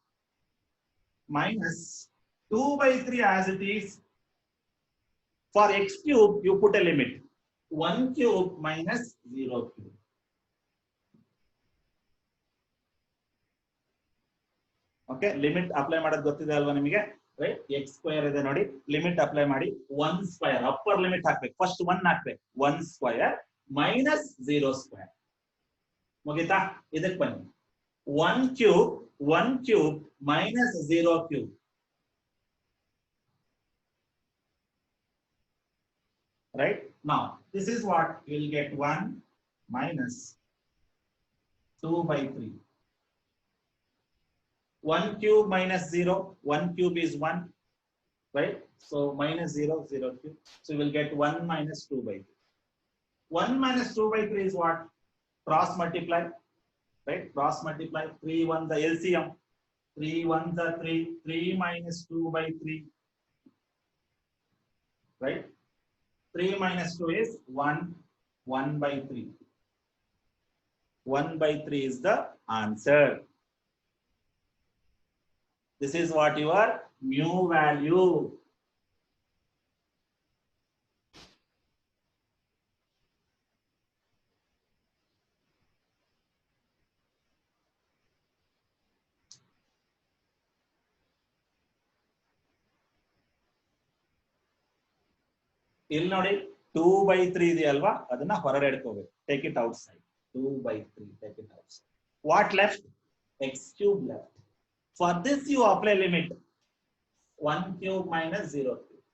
minus 2 by 3 as it is. For x cube you put a limit 1 cube minus 0 cube. Okay, limit apply ಮಾಡೋದು ಗೊತ್ತಿದೆ ಅಲ್ವಾ ನಿಮಗೆ? Right, X square ಇದೆ ನೋಡಿ, limit apply ಮಾಡಿ. 1 square upper limit ಹಾಕ್ಬೇಕು, first 1 ಹಾಕ್ಬೇಕು. 1 square minus 0 square. ಮುಗಿತಾ? ಇದಕ್ಕೆ ಬನ್ನಿ. 1 cube minus 0 cube. Right, now this is what you will get. 1 minus 2 by 3. 1 cube minus 0, 1 cube is 1, right? So minus 0, 0 cube. So you will get 1 minus 2 by 3. 1 minus 2 by 3 is what? Cross multiply, right? Cross multiply. 3 1 the LCM. 3 1 the 3. 3 minus 2 by 3. Right? 3 minus 2 is 1. 1 by 3. 1 by 3 is the answer. This is what your mu value. ಇಲ್ಲಿ ನೋಡಿ 2 by 3 ಇದೆಯಲ್ವಾ, ಅದನ್ನ ಹೊರಗಡೆ ಇಟ್ಕೋಬೇಕು. Take it out side. 2 by 3, take it out side. What left? x cube left. For this you apply limit 1 cube minus 0 cube.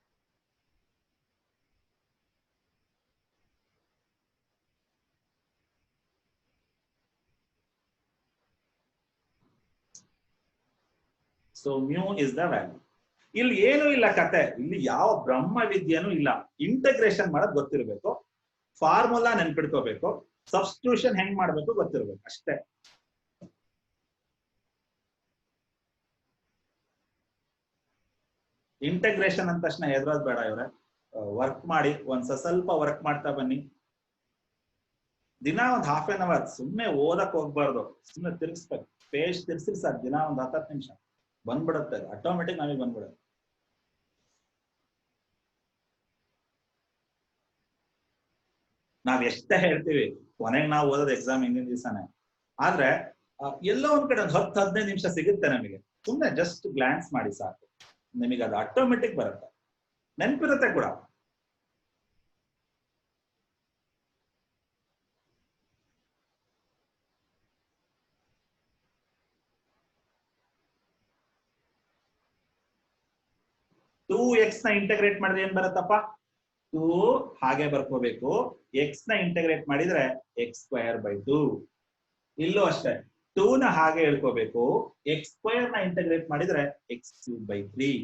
So mu is the value. ಇಲ್ಲಿ ಏನು ಇಲ್ಲ ಕತೆ, ಇಲ್ಲಿ ಯಾವ ಬ್ರಹ್ಮ ವಿದ್ಯೆನೂ ಇಲ್ಲ. ಇಂಟಗ್ರೇಷನ್ ಮಾಡೋದು ಗೊತ್ತಿರಬೇಕು, ಫಾರ್ಮುಲಾ ನೆನ್ಪಿಡ್ಕೋಬೇಕು, ಸಬ್ಸ್ಟಿಟ್ಯೂಷನ್ ಹೆಂಗ್ ಮಾಡ್ಬೇಕು ಗೊತ್ತಿರಬೇಕು ಅಷ್ಟೇ. ಇಂಟಗ್ರೇಷನ್ ಅಂದ ತಕ್ಷಣ ಹೆದರೋದು ಬೇಡ ಇವ್ರೆ. ವರ್ಕ್ ಮಾಡಿ, ಸ್ವಲ್ಪ ವರ್ಕ್ ಮಾಡ್ತಾ ಬನ್ನಿ. ದಿನ ಒಂದು ಹಾಫ್ ಆನ್ ಅವರ್ ಸುಮ್ಮನೆ ಓದಕ್ ಹೋಗ್ಬಾರ್ದು, ಸುಮ್ಮನೆ ತಿರ್ಗಿಸ್ಬೇಕು. ಪೇಜ್ ತಿರ್ಸಿರಿ ಸರ್, ದಿನ ಒಂದು 10 ನಿಮಿಷ ಬಂದ್ಬಿಡುತ್ತೆ, ಆಟೋಮೆಟಿಕ್ ನಮಗೆ ಬಂದ್ಬಿಡುತ್ತೆ. ನಾವ್ ಎಷ್ಟೇ ಹೇಳ್ತೀವಿ, ಕೊನೆಗೆ ನಾವು ಓದೋದು ಎಕ್ಸಾಮ್ ಹಿಂದಿನ ದಿವಸನೇ. ಆದ್ರೆ ಎಲ್ಲೋ ಒಂದ್ ಕಡೆ ಒಂದು 10-15 ನಿಮಿಷ ಸಿಗುತ್ತೆ ನಮಗೆ. ಸುಮ್ಮನೆ ಜಸ್ಟ್ ಗ್ಲಾನ್ಸ್ ಮಾಡಿ ಸಾಕು. ನಿಮಗೆ ಅದು ಆಟೋಮೆಟಿಕ್ ಬರುತ್ತೆ, ನೆನಪಿರುತ್ತೆ ಕೂಡ. ಟೂ ಎಕ್ಸ್ ನ ಇಂಟಗ್ರೇಟ್ ಮಾಡಿದ್ರೆ ಏನ್ ಬರುತ್ತಪ್ಪ? 2 ಹಾಗೆ ಬರ್ಕೋಬೇಕು. ಎಕ್ಸ್ ನ ಇಂಟಗ್ರೇಟ್ ಮಾಡಿದ್ರೆ ಎಕ್ಸ್ ಸ್ಕ್ವೇರ್ ಬೈ 2. ಇಲ್ಲೂ ಅಷ್ಟೇ 2 ನ ಹಾಗೆ ಹೇಳ್ಕೋಬೇಕು. ಎಕ್ಸ್ ಸ್ಕ್ವೇರ್ ನ ಇಂಟಗ್ರೇಟ್ ಮಾಡಿದ್ರೆ X cube by 3.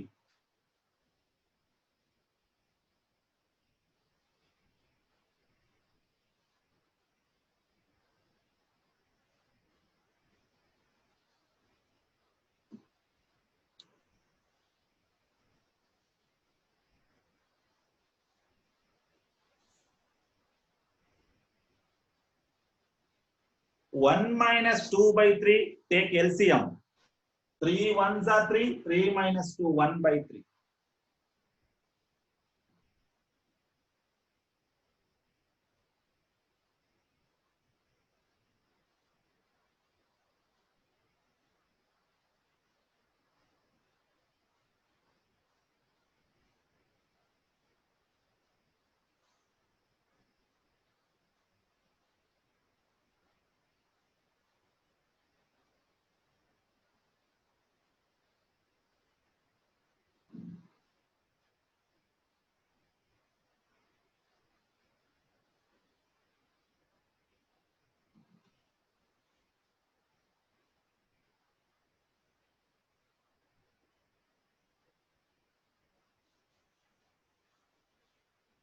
One minus 2 by 3, take LCM. 3 ones are 3, 3 minus 2, 1 by 3.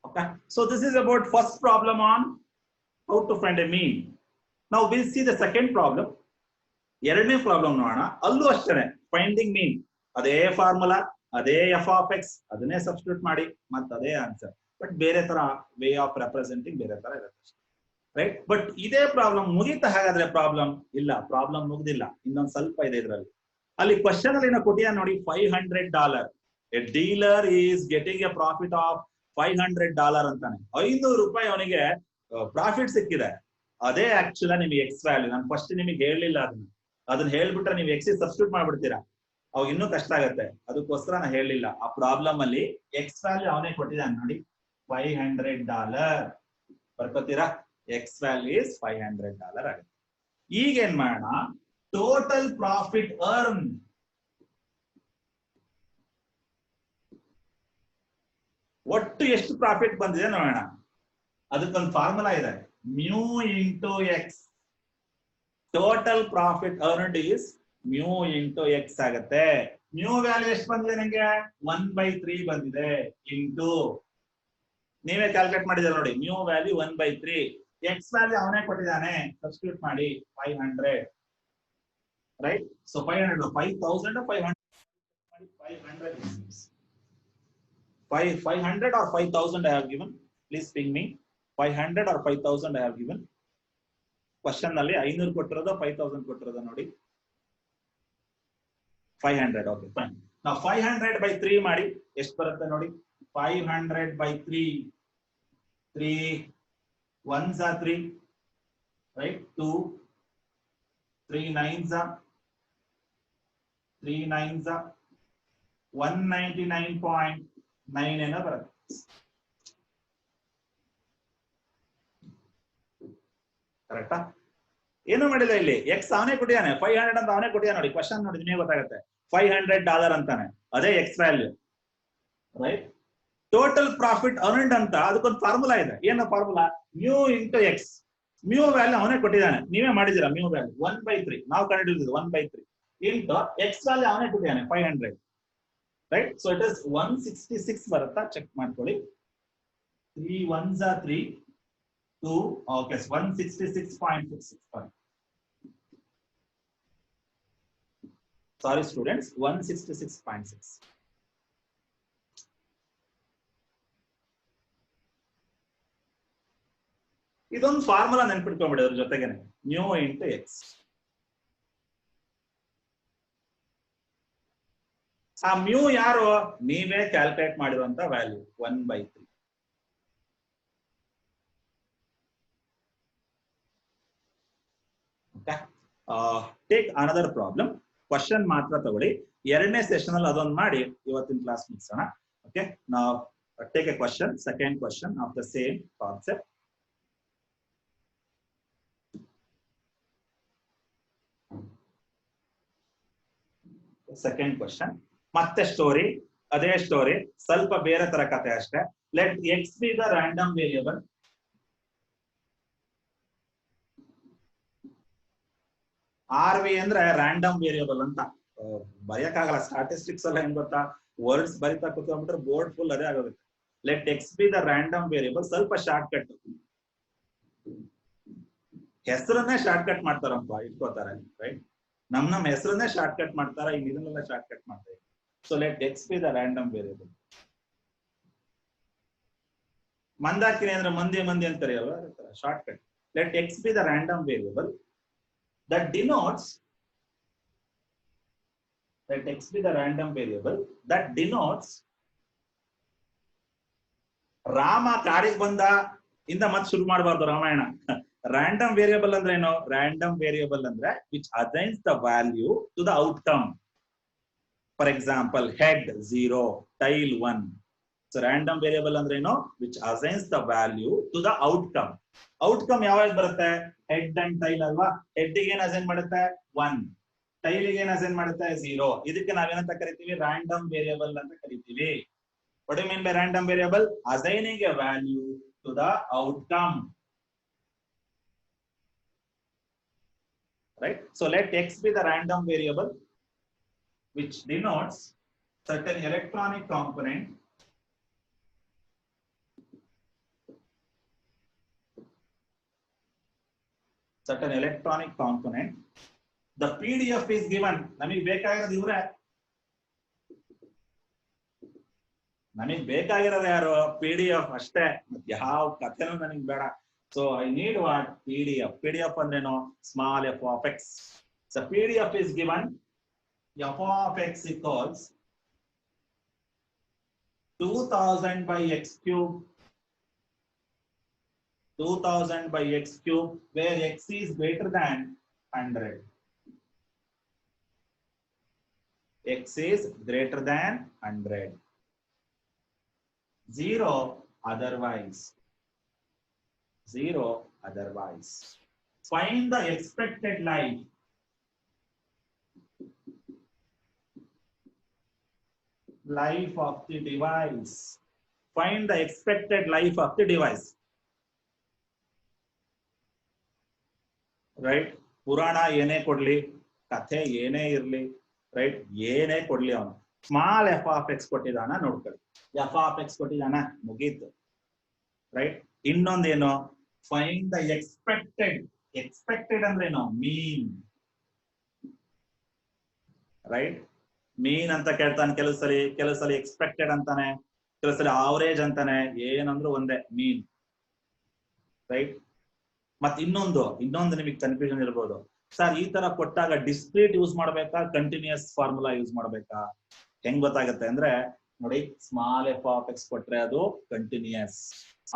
Okay, so this is about first problem on how to find a mean. Now we'll see the second problem. ಎರಡನೇ problem ನೋಡೋಣ. ಅಲ್ಲೂ ಅಷ್ಟೇ finding ಮೀನ್, ಅದೇ formula, ಅದೇ F of X, ಅದನ್ನೇ substitute ಮಾಡಿ ಮತ್ತೆ ಅದೇ ಆನ್ಸರ್, ಬಟ್ ಬೇರೆ ತರ ವೇ ಆಫ್ ರೆಪ್ರೆಸೆಂಟಿಂಗ್ ಬೇರೆ ತರ ಇರುತ್ತೆ, ರೈಟ್? ಬಟ್ ಇದೇ ಪ್ರಾಬ್ಲಮ್ ಮುಗೀತಾ ಹಾಗಾದ್ರೆ? ಪ್ರಾಬ್ಲಮ್ ಇಲ್ಲ, ಪ್ರಾಬ್ಲಮ್ ಮುಗ್ದಿಲ್ಲ, ಇನ್ನೊಂದು ಸ್ವಲ್ಪ ಇದೆ ಇದರಲ್ಲಿ. ಅಲ್ಲಿ ಕ್ವಶನ್ ಅಲ್ಲಿ ಏನೋ ಕೊಟ್ಟಿಯ ನೋಡಿ, $500. A dealer is getting A profit of $500 ಅಂತಾನೆ. $500 ಅವನಿಗೆ ಪ್ರಾಫಿಟ್ ಸಿಕ್ಕಿದೆ. ಅದೇ ಆಕ್ಚುಲ್ ನಿಮಗೆ ಎಕ್ಸ್ ವ್ಯಾಲ್ಯೂ. ನಾನು ಫಸ್ಟ್ ನಿಮಗೆ ಹೇಳಲಿಲ್ಲ, ಅದನ್ನ ಹೇಳ್ಬಿಟ್ರೆ ನೀವು ಎಕ್ಸ್ ಸಬ್ಸ್ಟಿಟ್ಯೂಟ್ ಮಾಡ್ಬಿಡ್ತೀರಾ, ಅವಾಗ ಇನ್ನೂ ಕಷ್ಟ ಆಗತ್ತೆ. ಅದಕ್ಕೋಸ್ಕರ ನಾನು ಹೇಳಲಿಲ್ಲ. ಆ ಪ್ರಾಬ್ಲಮ್ ಅಲ್ಲಿ ಎಕ್ಸ್ ವ್ಯಾಲ್ಯೂ ಅವನೇ ಕೊಟ್ಟಿದ್ದಾನೆ ನೋಡಿ, $500 ಬರ್ಕೋತೀರಾ. ಎಕ್ಸ್ ವ್ಯಾಲ್ಯೂ ಇಸ್ $500 ಆಗುತ್ತೆ. ಈಗ ಏನ್ ಮಾಡೋಣ, ಟೋಟಲ್ ಪ್ರಾಫಿಟ್ ಅರ್ನ್, ಒಟ್ಟು ಎಷ್ಟು ಪ್ರಾಫಿಟ್ ಬಂದಿದೆ ನೋಡೋಣ. ಅದಕ್ಕೊಂದು ಫಾರ್ಮುಲಾ ಇದೆ, mu into X. Total profit earned is mu into X ಆಗುತ್ತೆ. ಮ್ಯೂ ವ್ಯಾಲ್ಯೂ ಎಷ್ಟು ಬಂದಿದೆ ನಂಗೆ? 1/3 ಬಂದಿದೆ. ಇಂಟು ನೀವೇ ಕ್ಯಾಲ್ಕುಲೇಟ್ ಮಾಡಿದ್ರೆ ನೋಡಿ, ಮ್ಯೂ ವ್ಯಾಲ್ಯೂ 1/3. ಎಕ್ಸ್ ವ್ಯಾಲ್ಯೂ ಅವನೇ ಕೊಟ್ಟಿದ್ದಾನೆ, ಸಬ್ಸ್ಟಿಟ್ಯೂಟ್ ಮಾಡಿ 500, right? So 500, 5000, 500 500 or 5000 I have given. Please ping me. 500 or 5000 I have given. Question ನಲ್ಲಿ 500 ಕೊಟ್ಟಿರೋದು 5000 ಕೊಟ್ಟಿರೋದು ನೋಡಿ. 500. Okay fine. ನಾವು 500/3 ಮಾಡಿ ಎಷ್ಟು ಬರುತ್ತೆ ನೋಡಿ. 500/3, 3 1s are 3, right? 2 3 9s are 3 9s are 199.9 ಏನೋ ಬರುತ್ತೆ. ಕರೆಕ್ಟಾ? ಏನು ಮಾಡಿಲ್ಲ ಇಲ್ಲಿ, ಎಕ್ಸ್ ಅವನೇ ಕೊಟ್ಟಿದ್ದಾನೆ, 500 ಅಂತ ಅವನೇ ಕೊಟ್ಟಿದ್ದಾನೆ ನೋಡಿ. ಕ್ವಶನ್ ನೋಡಿ ನಿಮಗೆ ಗೊತ್ತಾಗುತ್ತೆ, $500 ಅಂತಾನೆ, ಅದೇ X value, right? Total profit earned ಅಂತ ಅದಕ್ಕೊಂದು ಫಾರ್ಮುಲಾ ಇದೆ. ಏನು formula? Mu into X. Mu value ಅವನೇ ಕೊಟ್ಟಿದ್ದಾನೆ, ನೀವೇ ಮಾಡಿದ್ದೀರಾ. ಮ್ಯೂ ವ್ಯಾಲ್ಯೂ 1/3 ನಾವು ಕಂಡುಹಿಡಿದಿದ್ದು, 1/3 ಇಂಟು ಎಕ್ಸ್ ವ್ಯಾಲ್ಯೂ ಅವನೇ ಕೊಟ್ಟಿದ್ದಾನೆ 500, ರೈಟ್? ಸೊ ಇಟ್ ಇಸ್ 166 ಬರುತ್ತಾ? ಚೆಕ್ ಮಾಡ್ಕೊಳ್ಳಿ. 3 1s are 3, 2, okay, 166.66. Sorry students, 166.6. ಇದೊಂದು ಫಾರ್ಮುಲಾ ನೆನ್ಪಿಟ್ಕೊಂಡ್ಬಿಡಿ ಅದ್ರ ಜೊತೆಗೇನೆ, ಮ್ಯೂ ಇಂಟು ಎಕ್ಸ್. ಆ ಮ್ಯೂ ಯಾರು? ನೀವೇ ಕ್ಯಾಲ್ಕುಲೇಟ್ ಮಾಡಿರುವಂತ value 1/3. Okay. Take another problem. Question ಮಾತ್ರ ತಗೊಳ್ಳಿ. ಎರಡನೇ ಸೆಷನ್ ಅಲ್ಲಿ ಅದೊಂದು ಮಾಡಿ ಇವತ್ತಿನ ಕ್ಲಾಸ್ ಮುಗಿಸೋಣ. ಓಕೆ, ನಾವು take a question, second question of the same concept. Second question ಮತ್ತೆ ಸ್ಟೋರಿ, ಅದೇ ಸ್ಟೋರಿ, ಸ್ವಲ್ಪ ಬೇರೆ ತರ ಕಥೆ ಅಷ್ಟೇ. Let x be the random variable. R V ಅಂದ್ರೆ ರ್ಯಾಂಡಮ್ ವೇರಿಯಬಲ್ ಅಂತ ಬರೆಯಕ್ಕಾಗಲ್ಲ. ಸ್ಟಾಟಿಸ್ಟಿಕ್ಸ್ ಎಲ್ಲ ಹೆಂಗ್ ಗೊತ್ತಾ, ವರ್ಡ್ಸ್ ಬರಿತಾ ಕೂತ್ಕೊಂಡ್ಬಿಟ್ರೆ ಬೋರ್ಡ್ ಫುಲ್ ಅದೇ ಆಗೋಗುತ್ತೆ. Let x be the random variable, ಸ್ವಲ್ಪ ಶಾರ್ಟ್ ಕಟ್, ಹೆಸರನ್ನೇ ಶಾರ್ಟ್ ಕಟ್ ಮಾಡ್ತಾರಪ್ಪ, ಇಟ್ಕೋತಾರೆ ರೈಟ್. ನಮ್ಮ ಹೆಸರನ್ನೇ ಶಾರ್ಟ್ ಕಟ್ ಮಾಡ್ತಾರ, ಇನ್ ಇದನ್ನೆಲ್ಲ ಶಾರ್ಟ್ ಕಟ್ ಮಾಡ್ತಾರೆ. So let x be the random variable. Mandakini ಅಂದ್ರೆ ಮಂದಿ ಮಂದಿ ಅಂತ ಕರೆಯಲ್ವ, short cut. Let x be the random variable that denotes, let x be the random variable that denotes Rama ಕಾಡಿಗೆ ಬಂದ ಇಂದ ಮತ್ತೆ ಶುರು ಮಾಡಬಾರ್ದು ರಾಮಾಯಣ. ರ್ಯಾಂಡಮ್ ವೇರಿಯಬಲ್ ಅಂದ್ರೆ ಏನು? ರ್ಯಾಂಡಮ್ ವೇರಿಯಬಲ್ ಅಂದ್ರೆ which assigns the value to the outcome. For example head 0, tail 1. So random variable ಅಂದ್ರೆ ಏನು? Which assigns the value to the outcome. Outcome ಯಾವಾಗ ಬರುತ್ತೆ? ಹೆಡ್ ಅಂಡ್ ಟೈಲ್ ಅಲ್ವಾ. ಹೆಡ್ ಗೆ ಏನ್ ಅಸೈನ್ ಮಾಡುತ್ತೆ? 1. ಟೈಲ್ ಗೆ ಏನ್ ಅಸೈನ್ ಮಾಡುತ್ತೆ? 0. ಇದಕ್ಕೆ ನಾವೇನಂತ ಕರಿತೀವಿ? ರ್ಯಾಂಡಮ್ ವೇರಿಯಬಲ್ ಅಂತ ಕರಿತೀವಿ. What you mean by random variable? Assigning a value to the outcome. Right? So let x be the random variable which denotes certain electronic component The PDF is given. ನಮಗೆ ಬೇಕಾಗಿರೋದು ಇವ್ರೆ, ನನಗೆ ಬೇಕಾಗಿರೋದು ಯಾರು? PDF ಅಷ್ಟೇ, ಯಾವ ಕಥೆನೂ ನನಗೆ ಬೇಡ. So I need what? PDF. PDF ಅಂದ್ರೇನು? Small f of x. So PDF is given. F of x equals 2000 by x cube. 2000 by x cube, where x is greater than 100. X is greater than 100. 0 otherwise. 0 otherwise. Find the expected life. Life of the device. Find the expected life of the device. Right? ಪುರಾಣ ಏನೇ ಕೊಡ್ಲಿ, ಕಥೆ ಏನೇ ಇರ್ಲಿ, right, ಏನೇ ಕೊಡ್ಲಿ, ಅವನು small f of x ಕೊಟ್ಟಿದಾನ ನೋಡ್ಕೊಳ್ಳಿ. ಎಫ್ ಆಫ್ ಎಕ್ಸ್ ಕೊಟ್ಟಿದಾನ, ಮುಗೀತು. ರೈಟ್? ಇನ್ನೊಂದೇನು? Find the expected. ಎಕ್ಸ್ಪೆಕ್ಟೆಡ್ ಅಂದ್ರೇನು? ಮೀನ್. ರೈಟ್? ಮೀನ್ ಅಂತ ಕೇಳ್ತಾನೆ ಕೆಲವು ಸಲ ಎಕ್ಸ್ಪೆಕ್ಟೆಡ್ ಅಂತಾನೆ, ಕೆಲವು ಸಲ ಆವರೇಜ್ ಅಂತಾನೆ. ಏನಂದ್ರು ಒಂದೇ, ಮೀನ್. ರೈಟ್? ಮತ್ತೆ ಇನ್ನೊಂದು ನಿಮಗೆ ಕನ್ಫ್ಯೂಷನ್ ಇರ್ಬೋದು, ಸರ್ ಈ ತರ ಕೊಟ್ಟಾಗ ಡಿಸ್ಕ್ರೀಟ್ ಯೂಸ್ ಮಾಡ್ಬೇಕಾ, ಕಂಟಿನ್ಯೂಸ್ ಫಾರ್ಮುಲಾ ಯೂಸ್ ಮಾಡ್ಬೇಕಾ? ಹೆಂಗ್ ಗೊತ್ತಾಗುತ್ತೆ ಅಂದ್ರೆ ನೋಡಿ, ಸ್ಮಾಲ್ ಎಫ್ ಆಫ್ ಎಕ್ಸ್ ಕೊಟ್ರೆ ಅದು ಕಂಟಿನ್ಯೂಸ್.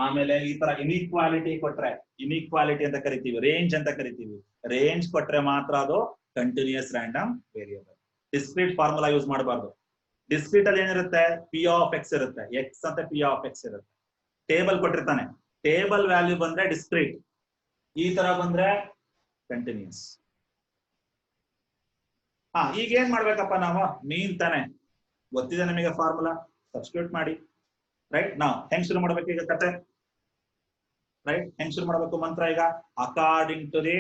ಆಮೇಲೆ ಈ ತರ ಇನ್ಇಕ್ವಾಲಿಟಿ ಕೊಟ್ರೆ, ಇನ್ಇಕ್ವಾಲಿಟಿ ಅಂತ ಕರಿತೀವಿ, ರೇಂಜ್ ಅಂತ ಕರಿತೀವಿ. ರೇಂಜ್ ಕೊಟ್ರೆ ಮಾತ್ರ ಅದು continuous random variable. Discrete formula use ಮಾಡಬಾರ್ದು. ಡಿಸ್ಕ್ರೀಟ್ ಅಲ್ಲಿ ಏನಿರುತ್ತೆ? ಪಿ ಆಫ್ ಎಕ್ಸ್ ಇರುತ್ತೆ, ಎಕ್ಸ್ ಅಂತ ಪಿ ಆಫ್ ಎಕ್ಸ್ ಇರುತ್ತೆ. ಟೇಬಲ್ ಕೊಟ್ಟಿರ್ತಾನೆ, ಟೇಬಲ್ ವ್ಯಾಲ್ಯೂ ಬಂದ್ರೆ ಡಿಸ್ಕ್ರೀಟ್, ಈ ತರ ಬಂದ್ರೆ ಕಂಟಿನ್ಯೂಸ್. ಈಗ ಏನ್ ಮಾಡ್ಬೇಕಪ್ಪ ನಾವು? ಮೀನ್ ತಾನೆ ಗೊತ್ತಿದೆ ನಮಗೆ, ಫಾರ್ಮುಲಾ ಸಬ್ಸ್ಟಿಟ್ಯೂಟ್ ಮಾಡಿ. ರೈಟ್? ನಾವು ಹೆಂಗ್ ಶುರು ಮಾಡ್ಬೇಕು ಈಗ ಕತೆ? ರೈಟ್? ಹೆಂಗ್ ಶುರು ಮಾಡ್ಬೇಕು ಮಂತ್ರ? ಈಗ ಅಕಾರ್ಡಿಂಗ್ ಟು ದಿ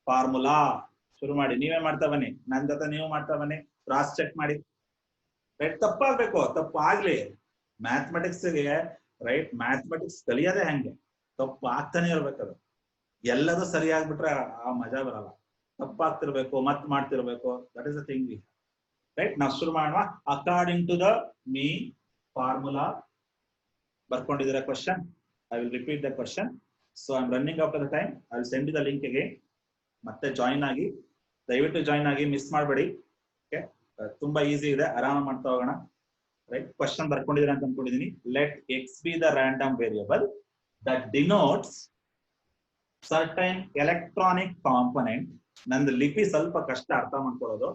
ಫಾರ್ಮುಲಾ ಶುರು ಮಾಡಿ. ನೀವೇ ಮಾಡ್ತಾ ಬನ್ನಿ, ನನ್ ಜೊತೆ ನೀವು ಮಾಡ್ತಾ ಬನ್ನಿ, ಕ್ರಾಸ್ ಚೆಕ್ ಮಾಡಿ. ರೈಟ್? ತಪ್ಪಾಗ್ಬೇಕು, ತಪ್ಪು ಆಗ್ಲಿ. ಮ್ಯಾಥಮೆಟಿಕ್ಸ್ಗೆ ರೈಟ್, ಮ್ಯಾಥಮೆಟಿಕ್ಸ್ ಕಲಿಯೋದೇ ಹಂಗೆ, ತಪ್ಪು ಆಗ್ತಾನೆ ಇರ್ಬೇಕದು. ಎಲ್ಲದೂ ಸರಿ ಆಗ್ಬಿಟ್ರೆ ಆ ಮಜಾ ಬರಲ್ಲ. ತಪ್ಪಾಗ್ತಿರ್ಬೇಕು, ಮತ್ ಮಾಡ್ತಿರ್ಬೇಕು. That is the thing. Right? ನಾವು ಶುರು ಮಾಡೋಣ. According to the mean formula. ಬರ್ಕೊಂಡಿದ್ದೀರಾ question? I will repeat the question. So I am running out of the time. I will send the link ಗೆ. ಮತ್ತೆ ಜಾಯಿನ್ ಆಗಿ, ದಯವಿಟ್ಟು ಜಾಯಿನ್ ಆಗಿ, miss ಮಾಡಬೇಡಿ. ಓಕೆ? ತುಂಬಾ ಈಸಿ ಇದೆ, ಆರಾಮ ಮಾಡ್ತಾ ಹೋಗೋಣ. ರೈಟ್? ಕ್ವಶನ್ ಬರ್ಕೊಂಡಿದ್ದೀರಾ ಅಂತ ಅನ್ಕೊಂಡಿದೀನಿ. Let x be the random variable that denotes certain electronic component. ನಂದು ಲಿಪಿ ಸ್ವಲ್ಪ ಕಷ್ಟ ಅರ್ಥ ಮಾಡ್ಕೊಳ್ಳೋದು.